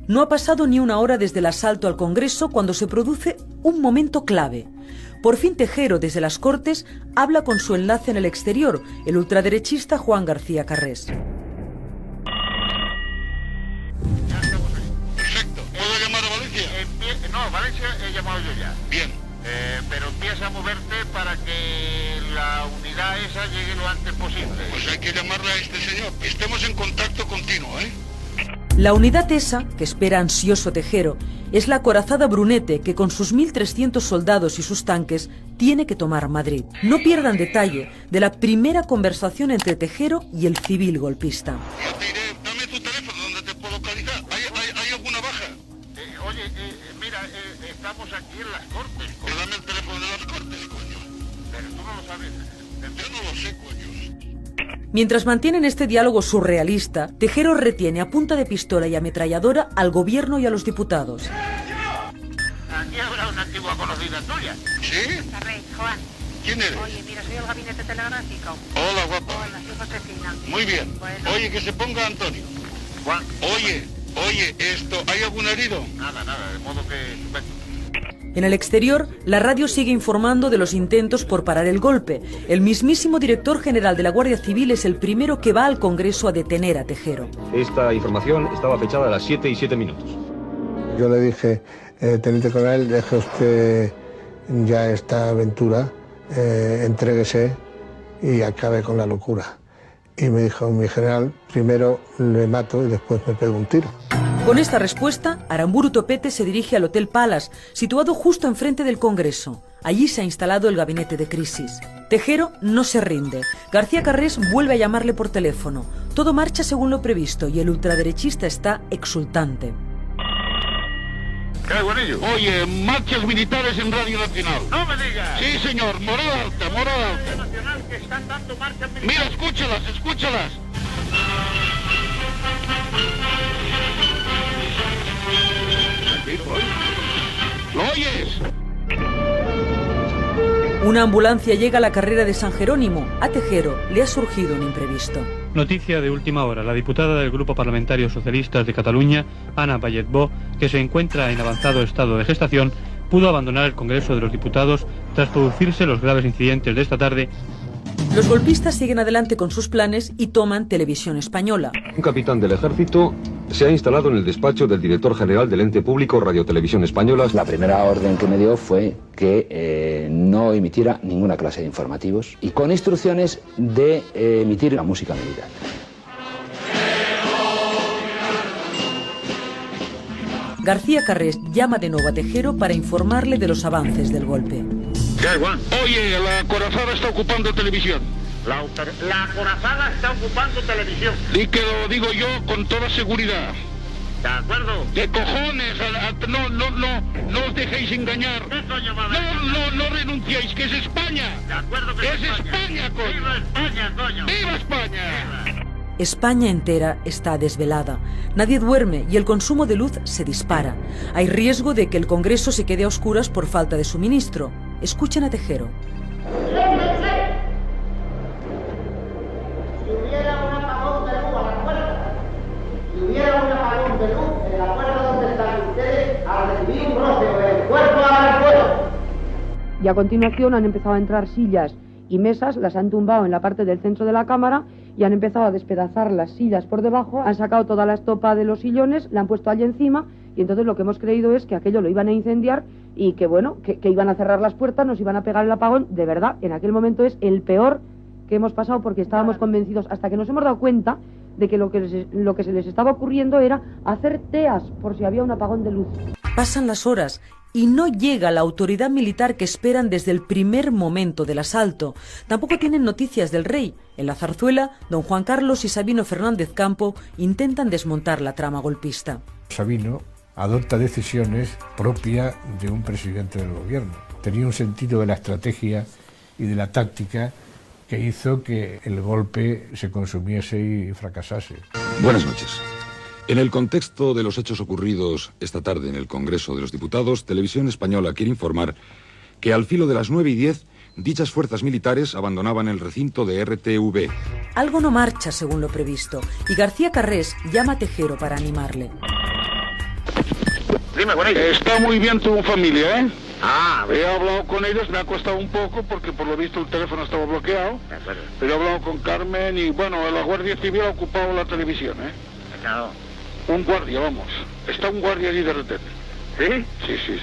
No ha pasado ni una hora desde el asalto al Congreso cuando se produce un momento clave. Por fin Tejero, desde las Cortes, habla con su enlace en el exterior, el ultraderechista Juan García Carrés. Perfecto. ¿Puedo llamar a Valencia? No, Valencia he llamado yo ya. Bien. Pero empieza a moverte para que la unidad esa llegue lo antes posible. Pues hay que llamarle a este señor. Estemos en contacto continuo, ¿eh? La unidad esa, que espera ansioso Tejero, es la acorazada Brunete, que con sus 1.300 soldados y sus tanques tiene que tomar Madrid. No pierdan detalle de la primera conversación entre Tejero y el civil golpista. Ya te iré. Dame tu teléfono donde te puedo localizar. ¿Hay alguna baja? Mira, estamos aquí en las Cortes. Pero dame el teléfono de las Cortes, coño. Pero tú no lo sabes. Yo no lo sé, coño. Mientras mantienen este diálogo surrealista, Tejero retiene a punta de pistola y ametralladora al gobierno y a los diputados. Aquí habrá una antigua conocida tuya. ¿Sí? Carrés, Juan. ¿Quién eres? Oye, mira, soy el gabinete telegráfico. Hola, guapa. Hola, soy Josefina. Muy bien. Bueno. Oye, que se ponga Antonio. Juan. Oye, esto, ¿hay algún herido? Nada, de modo que... En el exterior, la radio sigue informando de los intentos por parar el golpe. El mismísimo director general de la Guardia Civil es el primero que va al Congreso a detener a Tejero. Esta información estaba fechada a las 7:07. Yo le dije, teniente coronel, deje usted ya esta aventura, entréguese y acabe con la locura. Y me dijo, mi general, primero le mato y después me pego un tiro. Con esta respuesta, Aramburu Topete se dirige al Hotel Palace, situado justo enfrente del Congreso. Allí se ha instalado el gabinete de crisis. Tejero no se rinde. García Carrés vuelve a llamarle por teléfono. Todo marcha según lo previsto y el ultraderechista está exultante. ¿Qué hay, Buenillo? Oye, marchas militares en Radio Nacional. ¡No me digas! Sí, señor, morada alta, morada alta. Nacional que están dando marchas militares. Mira, escúchalas. ¿Lo oyes? Una ambulancia llega a la carrera de San Jerónimo. A Tejero le ha surgido un imprevisto. Noticia de última hora. La diputada del Grupo Parlamentario Socialistas de Cataluña, Ana Balletbó, que se encuentra en avanzado estado de gestación, pudo abandonar el Congreso de los Diputados tras producirse los graves incidentes de esta tarde. Los golpistas siguen adelante con sus planes y toman Televisión Española. Un capitán del ejército se ha instalado en el despacho del director general del ente público Radio Televisión Española. La primera orden que me dio fue que no emitiera ninguna clase de informativos y con instrucciones de emitir la música militar. García Carrés llama de nuevo a Tejero para informarle de los avances del golpe. ¿Qué hay, Juan? Oye, la acorazada está ocupando televisión. La acorazada está ocupando televisión. Y que lo digo yo con toda seguridad. ¿De acuerdo? ¿Qué cojones? No os dejéis engañar. ¿Qué coño va a haber? No renunciéis, que es España. De acuerdo que Es España, coño. ¡Viva España, coño! ¡Viva España! ¡Viva! España entera está desvelada. Nadie duerme y el consumo de luz se dispara. Hay riesgo de que el Congreso se quede a oscuras por falta de suministro. Escuchen a Tejero. Si hubiera un apagón de luz a la puerta, si hubiera un apagón de luz en la puerta donde están ustedes, al recibir un roce o el cuerpo a el fuego. Y a continuación han empezado a entrar sillas y mesas, las han tumbado en la parte del centro de la cámara y han empezado a despedazar las sillas por debajo, han sacado toda la estopa de los sillones, la han puesto allí encima y entonces lo que hemos creído es que aquello lo iban a incendiar y que bueno, que iban a cerrar las puertas, nos iban a pegar el apagón. De verdad, en aquel momento es el peor que hemos pasado porque estábamos convencidos, hasta que nos hemos dado cuenta de que lo que se les estaba ocurriendo era hacer teas por si había un apagón de luz. Pasan las horas y no llega la autoridad militar que esperan desde el primer momento del asalto. Tampoco tienen noticias del rey. En la Zarzuela, don Juan Carlos y Sabino Fernández Campo intentan desmontar la trama golpista. Sabino adopta decisiones propias de un presidente del gobierno. Tenía un sentido de la estrategia y de la táctica que hizo que el golpe se consumiese y fracasase. Buenas noches. En el contexto de los hechos ocurridos esta tarde en el Congreso de los Diputados, Televisión Española quiere informar que al filo de las 9:10, dichas fuerzas militares abandonaban el recinto de RTV. Algo no marcha según lo previsto y García Carrés llama a Tejero para animarle. Dime, Juanito. Está muy bien tu familia, ¿eh? Ah, He hablado con ellos, me ha costado un poco porque por lo visto el teléfono estaba bloqueado. Pero he hablado con Carmen y bueno, la Guardia Civil ha ocupado la televisión, ¿eh? no. Un guardia, vamos. Está un guardia allí de retén. ¿Sí? Sí.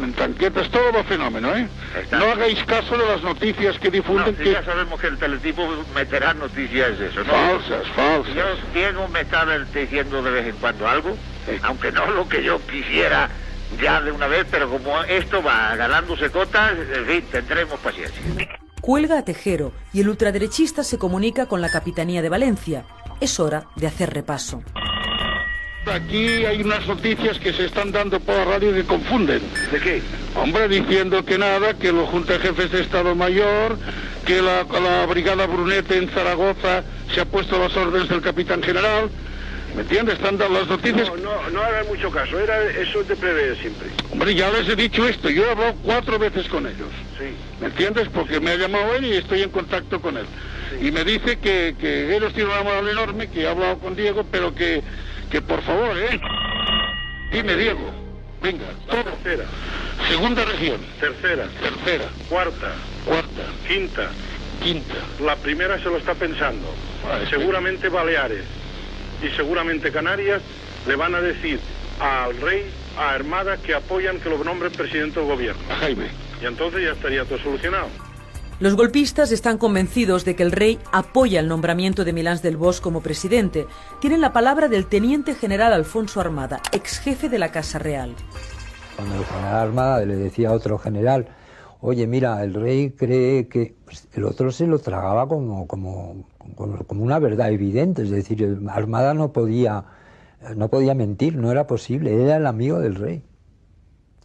En tanquetas todo va fenómeno, ¿eh? No hagáis caso de las noticias que difunden No, si ya sabemos que el teletipo meterá noticias de eso, ¿no? Falsas. Yo, Diego me está diciendo de vez en cuando algo, aunque no lo que yo quisiera ya de una vez, pero como esto va ganándose cotas, en fin, tendremos paciencia. Cuelga a Tejero y el ultraderechista se comunica con la Capitanía de Valencia. Es hora de hacer repaso. Aquí hay unas noticias que se están dando por la radio que confunden. ¿De qué? Hombre, diciendo que nada, que los Junta de Jefes de Estado Mayor, que la Brigada Brunete en Zaragoza se ha puesto a las órdenes del Capitán General. ¿Me entiendes? Están dando las noticias. No hagan mucho caso, eso te prevé siempre. Hombre, ya les he dicho esto, yo he hablado 4 veces con ellos. Sí. ¿Me entiendes? Porque me ha llamado él y estoy en contacto con él. Sí. Y me dice que ellos tienen una moral enorme, que he hablado con Diego, pero que por favor, Dime, Diego. Venga, todo. Tercera. Segunda región. Tercera. Cuarta. Quinta. La primera se lo está pensando. Seguramente Baleares y seguramente Canarias le van a decir al rey, a Armada, que apoyan que lo nombren presidente del gobierno. A Jaime. Y entonces ya estaría todo solucionado. Los golpistas están convencidos de que el rey apoya el nombramiento de Milans del Bosch como presidente. Tienen la palabra del teniente general Alfonso Armada, ex jefe de la Casa Real. Cuando el general Armada le decía a otro general, oye, mira, el rey cree que... Pues el otro se lo tragaba como una verdad evidente, es decir, Armada no podía mentir, no era posible, era el amigo del rey.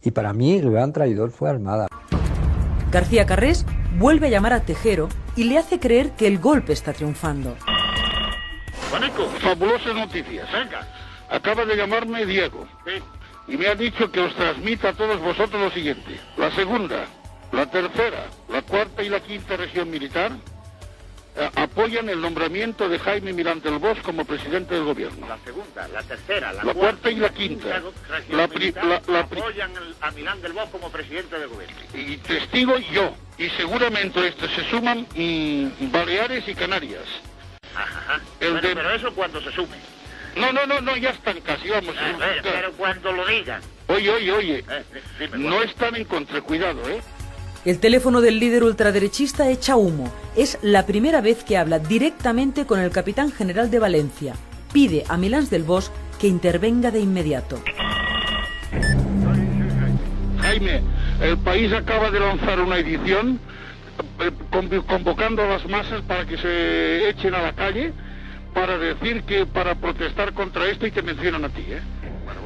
Y para mí el gran traidor fue Armada. García Carrés vuelve a llamar a Tejero y le hace creer que el golpe está triunfando. Juanico, fabulosas noticias. Venga. Acaba de llamarme Diego. Sí. Y me ha dicho que os transmita a todos vosotros lo siguiente. La segunda, la tercera, la cuarta y la quinta región militar apoyan el nombramiento de Jaime Milán del Bosch como presidente del gobierno. La segunda, la tercera, la cuarta y la quinta. Apoyan a Milán del Bosch como presidente del gobierno. Y testigo yo. Y seguramente esto se suman Baleares y Canarias. Ajá. Pero eso cuando se sume. No, ya están casi, vamos. Pero cuando lo digan. Oye. No están en contra, cuidado, El teléfono del líder ultraderechista echa humo. Es la primera vez que habla directamente con el capitán general de Valencia. Pide a Milans del Bosch que intervenga de inmediato. Jaime, el país acaba de lanzar una edición convocando a las masas para que se echen a la calle para decir que para protestar contra esto y te mencionan a ti,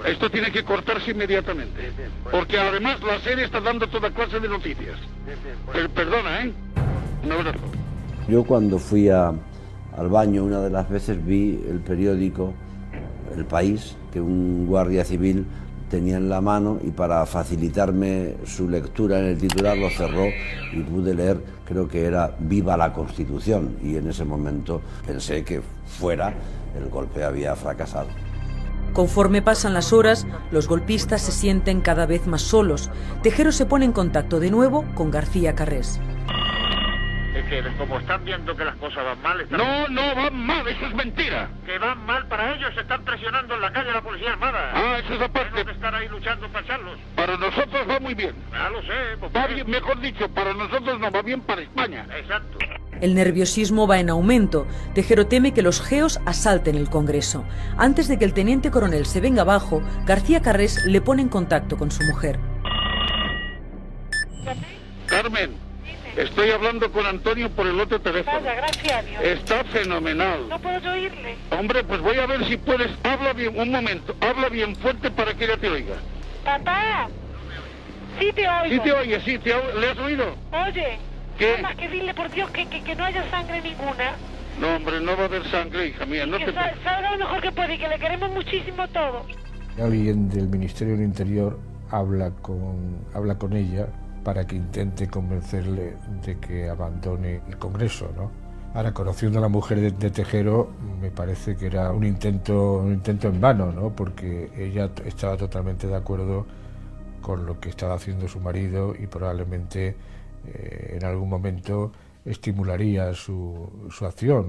Esto tiene que cortarse inmediatamente, porque además la serie está dando toda clase de noticias. Perdona, Un abrazo. Yo cuando fui al baño una de las veces vi el periódico El País, que un guardia civil tenía en la mano, y para facilitarme su lectura en el titular lo cerró y pude leer, creo que era Viva la Constitución, y en ese momento pensé que el golpe había fracasado. Conforme pasan las horas, los golpistas se sienten cada vez más solos. Tejero se pone en contacto de nuevo con García Carrés. Es que como están viendo que las cosas van mal... No van mal, eso es mentira. Que van mal para ellos, se están presionando en la calle a la Policía Armada. Eso es aparte. Tenemos que estar ahí luchando para echarlos. Para nosotros va muy bien. Ya lo sé. Va bien, mejor dicho, para nosotros no, va bien para España. Exacto. El nerviosismo va en aumento. Tejero teme que los geos asalten el Congreso. Antes de que el teniente coronel se venga abajo, García Carrés le pone en contacto con su mujer. Carmen, estoy hablando con Antonio por el otro teléfono. Vaya, gracias a Dios. Está fenomenal. No puedo oírle. Hombre, pues voy a ver si puedes. Habla bien, un momento. Habla bien fuerte para que ella te oiga. Papá. Sí te oigo. Sí te oye, ¿le has oído? Oye. ¿Qué? Nada más que dile, por Dios, que no haya sangre ninguna. No, hombre, no va a haber sangre, hija mía. No que salga lo mejor que puede y que le queremos muchísimo todos. Alguien del Ministerio del Interior habla con ella para que intente convencerle de que abandone el Congreso, ¿no? Ahora, conociendo a la mujer de Tejero, me parece que era un intento en vano, ¿no? Porque ella estaba totalmente de acuerdo con lo que estaba haciendo su marido y probablemente en algún momento estimularía su acción.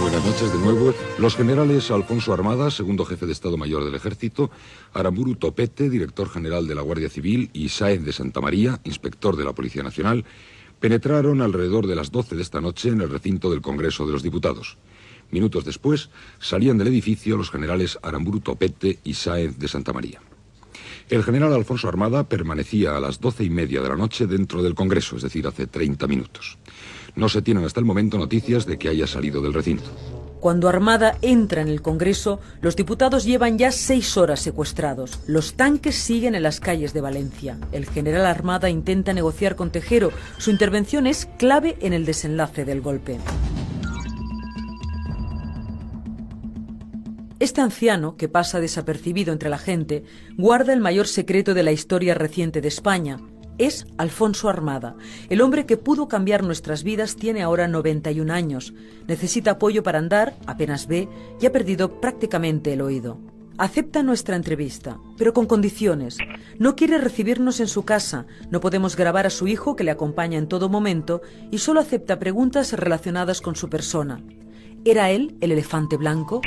Buenas noches de nuevo. Los generales Alfonso Armada, segundo jefe de Estado Mayor del Ejército, Aramburu Topete, director general de la Guardia Civil, y Sáenz de Santamaría, inspector de la Policía Nacional, penetraron alrededor de las 12 de esta noche en el recinto del Congreso de los Diputados. Minutos después, salían del edificio los generales Aramburu Topete y Sáenz de Santamaría. El general Alfonso Armada permanecía a las 12:30 de la noche dentro del Congreso, es decir, hace 30 minutos. No se tienen hasta el momento noticias de que haya salido del recinto. Cuando Armada entra en el Congreso, los diputados llevan ya 6 horas secuestrados. Los tanques siguen en las calles de Valencia. El general Armada intenta negociar con Tejero. Su intervención es clave en el desenlace del golpe. Este anciano, que pasa desapercibido entre la gente, guarda el mayor secreto de la historia reciente de España. Es Alfonso Armada. El hombre que pudo cambiar nuestras vidas tiene ahora 91 años. Necesita apoyo para andar, apenas ve y ha perdido prácticamente el oído. Acepta nuestra entrevista, pero con condiciones. No quiere recibirnos en su casa, no podemos grabar a su hijo que le acompaña en todo momento y solo acepta preguntas relacionadas con su persona. ¿Era él el elefante blanco?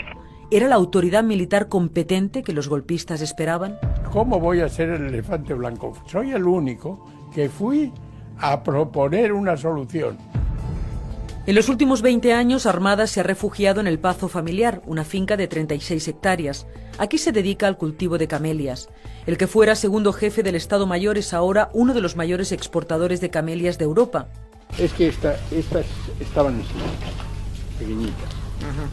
¿Era la autoridad militar competente que los golpistas esperaban? ¿Cómo voy a ser el elefante blanco? Soy el único que fui a proponer una solución. En los últimos 20 años, Armada se ha refugiado en el Pazo Familiar, una finca de 36 hectáreas. Aquí se dedica al cultivo de camelias. El que fuera segundo jefe del Estado Mayor es ahora uno de los mayores exportadores de camelias de Europa. Es que estas estaban así, pequeñitas.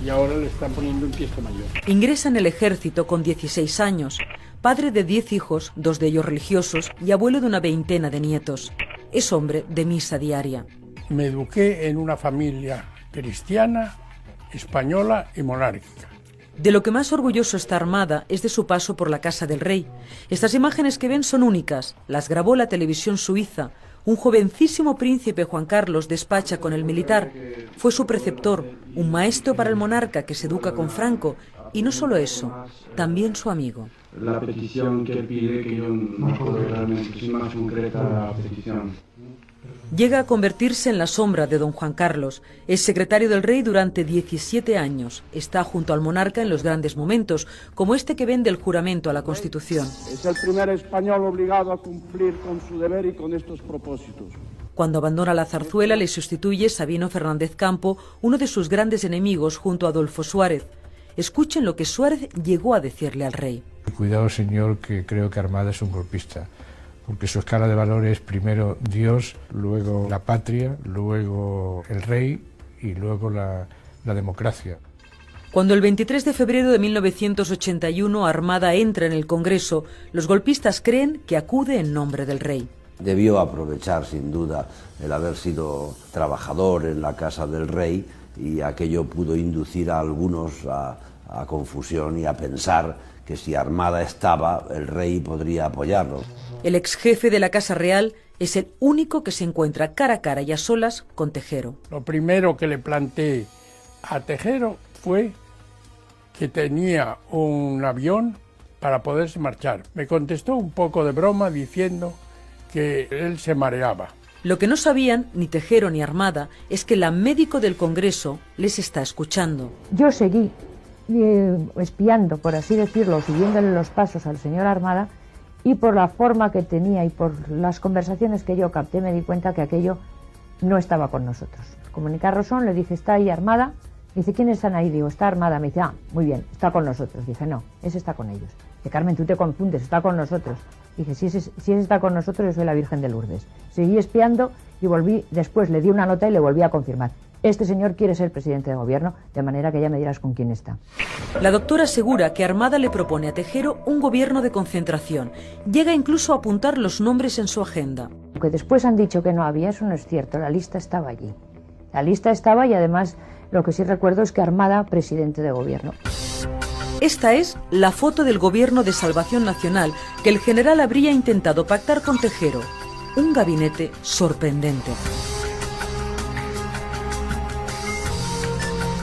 Y ahora le están poniendo un piezo mayor. Ingresa en el ejército con 16 años, padre de 10 hijos, 2 de ellos religiosos, y abuelo de una veintena de nietos. Es hombre de misa diaria. Me eduqué en una familia cristiana, española y monárquica. De lo que más orgulloso está Armada es de su paso por la Casa del Rey. Estas imágenes que ven son únicas. Las grabó la televisión suiza. Un jovencísimo príncipe Juan Carlos despacha con el militar. Fue su preceptor, un maestro para el monarca que se educa con Franco. Y no solo eso, también su amigo. La petición que pide, que yo no puedo realmente, es más concreta la petición. Llega a convertirse en la sombra de don Juan Carlos. Es secretario del rey durante 17 años. Está junto al monarca en los grandes momentos, como este que ven del juramento a la Constitución. Es el primer español obligado a cumplir con su deber y con estos propósitos. Cuando abandona la zarzuela le sustituye Sabino Fernández Campo, uno de sus grandes enemigos, junto a Adolfo Suárez. Escuchen lo que Suárez llegó a decirle al rey. Cuidado, señor, que creo que Armada es un golpista. Porque su escala de valores, primero Dios, luego la patria, luego el rey y luego la democracia. Cuando el 23 de febrero de 1981 Armada entra en el Congreso, los golpistas creen que acude en nombre del rey. Debió aprovechar, sin duda, el haber sido trabajador en la casa del rey y aquello pudo inducir a algunos a confusión y a pensar que si Armada estaba, el rey podría apoyarlo. El ex jefe de la Casa Real es el único que se encuentra cara a cara y a solas con Tejero. Lo primero que le planteé a Tejero fue que tenía un avión para poderse marchar. Me contestó un poco de broma diciendo que él se mareaba. Lo que no sabían ni Tejero ni Armada es que la médico del Congreso les está escuchando. Yo seguí espiando, por así decirlo, siguiéndole los pasos al señor Armada, y por la forma que tenía y por las conversaciones que yo capté me di cuenta que aquello no estaba con nosotros. Comuniqué a Rosón, le dije, ¿está ahí Armada? Dice, ¿quiénes están ahí? Digo, está Armada. Me dice, muy bien, está con nosotros. Dije, no, ese está con ellos. Dice, Carmen, tú te confundes, está con nosotros. Dije, si ese está con nosotros, yo soy la Virgen de Lourdes. Seguí espiando y volví, después le di una nota y le volví a confirmar. Este señor quiere ser presidente de gobierno, de manera que ya me dirás con quién está. La doctora asegura que Armada le propone a Tejero un gobierno de concentración. Llega incluso a apuntar los nombres en su agenda. Aunque después han dicho que no había, eso no es cierto, la lista estaba allí. La lista estaba y además lo que sí recuerdo es que Armada, presidente de gobierno. Esta es la foto del gobierno de Salvación Nacional que el general habría intentado pactar con Tejero. Un gabinete sorprendente.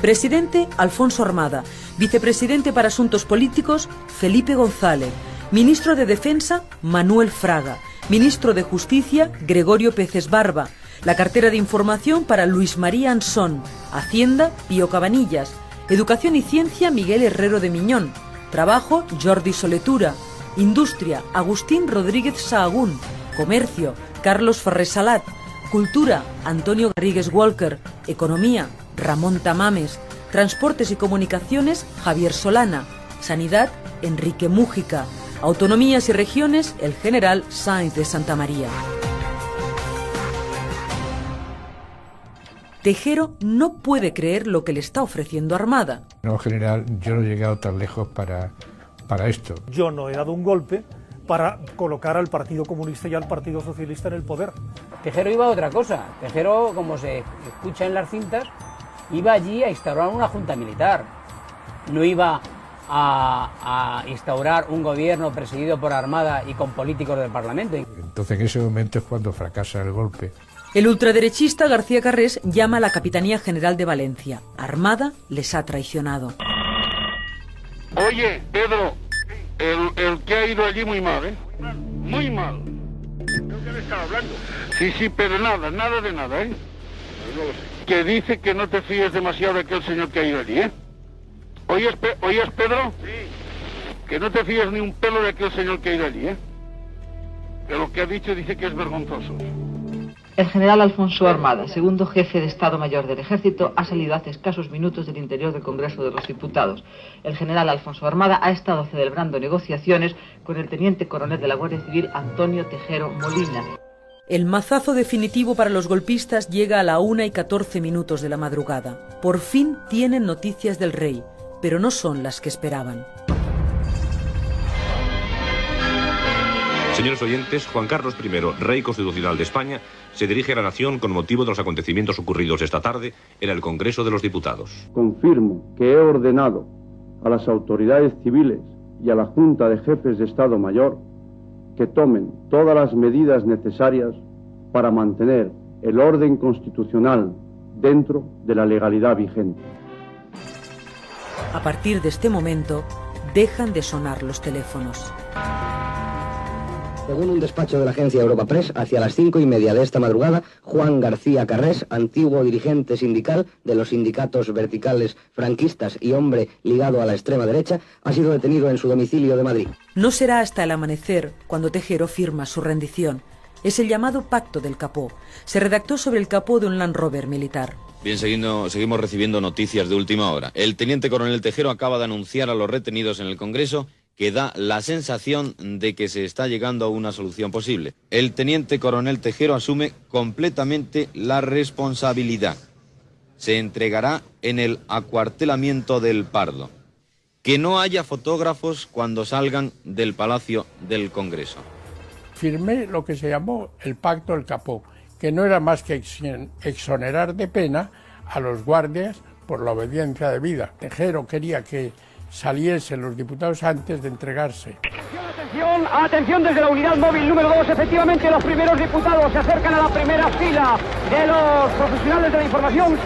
Presidente, Alfonso Armada. Vicepresidente para Asuntos Políticos, Felipe González. Ministro de Defensa, Manuel Fraga. Ministro de Justicia, Gregorio Peces Barba. La cartera de Información para Luis María Ansón. Hacienda, Pío Cabanillas. Educación y Ciencia, Miguel Herrero de Miñón. Trabajo, Jordi Soletura. Industria, Agustín Rodríguez Sahagún. Comercio, Carlos Ferrer Salat. Cultura, Antonio Garrigues Walker. Economía, Ramón Tamames. Transportes y Comunicaciones, Javier Solana. Sanidad, Enrique Mújica. Autonomías y Regiones, el general Sáenz de Santa María. Tejero no puede creer lo que le está ofreciendo Armada. No, general, yo no he llegado tan lejos para esto. Yo no he dado un golpe para colocar al Partido Comunista y al Partido Socialista en el poder. Tejero iba a otra cosa. Tejero, como se escucha en las cintas, iba allí a instaurar una junta militar. No iba a instaurar un gobierno presidido por Armada y con políticos del Parlamento. Entonces en ese momento es cuando fracasa el golpe. El ultraderechista García Carrés llama a la Capitanía General de Valencia. Armada les ha traicionado. Oye, Pedro, el que ha ido allí muy mal, ¿eh? Muy mal. Creo que le estaba hablando. Sí, pero nada de nada, ¿eh? No lo sé. Que dice que no te fíes demasiado de aquel señor que ha ido allí, ¿eh? ¿Oyes, Pedro? Sí. Que no te fíes ni un pelo de aquel señor que ha ido allí, ¿eh? Que lo que ha dicho dice que es vergonzoso. El general Alfonso Armada, segundo jefe de Estado Mayor del Ejército, ha salido hace escasos minutos del interior del Congreso de los Diputados. El general Alfonso Armada ha estado celebrando negociaciones con el teniente coronel de la Guardia Civil, Antonio Tejero Molina. El mazazo definitivo para los golpistas llega a la 1:14 de la madrugada. Por fin tienen noticias del rey, pero no son las que esperaban. Señores oyentes, Juan Carlos I, Rey Constitucional de España, se dirige a la nación con motivo de los acontecimientos ocurridos esta tarde en el Congreso de los Diputados. Confirmo que he ordenado a las autoridades civiles y a la Junta de Jefes de Estado Mayor que tomen todas las medidas necesarias para mantener el orden constitucional dentro de la legalidad vigente. A partir de este momento, dejan de sonar los teléfonos. Según un despacho de la agencia Europa Press, hacia las 5:30 de esta madrugada, Juan García Carrés, antiguo dirigente sindical de los sindicatos verticales franquistas y hombre ligado a la extrema derecha, ha sido detenido en su domicilio de Madrid. No será hasta el amanecer cuando Tejero firma su rendición. Es el llamado Pacto del Capó. Se redactó sobre el capó de un Land Rover militar. Bien, seguimos recibiendo noticias de última hora. El teniente coronel Tejero acaba de anunciar a los retenidos en el Congreso que da la sensación de que se está llegando a una solución posible. El teniente coronel Tejero asume completamente la responsabilidad. Se entregará en el acuartelamiento del Pardo. Que no haya fotógrafos cuando salgan del Palacio del Congreso. Firmé lo que se llamó el Pacto del Capó, que no era más que exonerar de pena a los guardias por la obediencia debida. Tejero quería que saliesen los diputados antes de entregarse. Atención desde la unidad móvil número 2, efectivamente los primeros diputados se acercan a la primera fila de los profesionales de la información.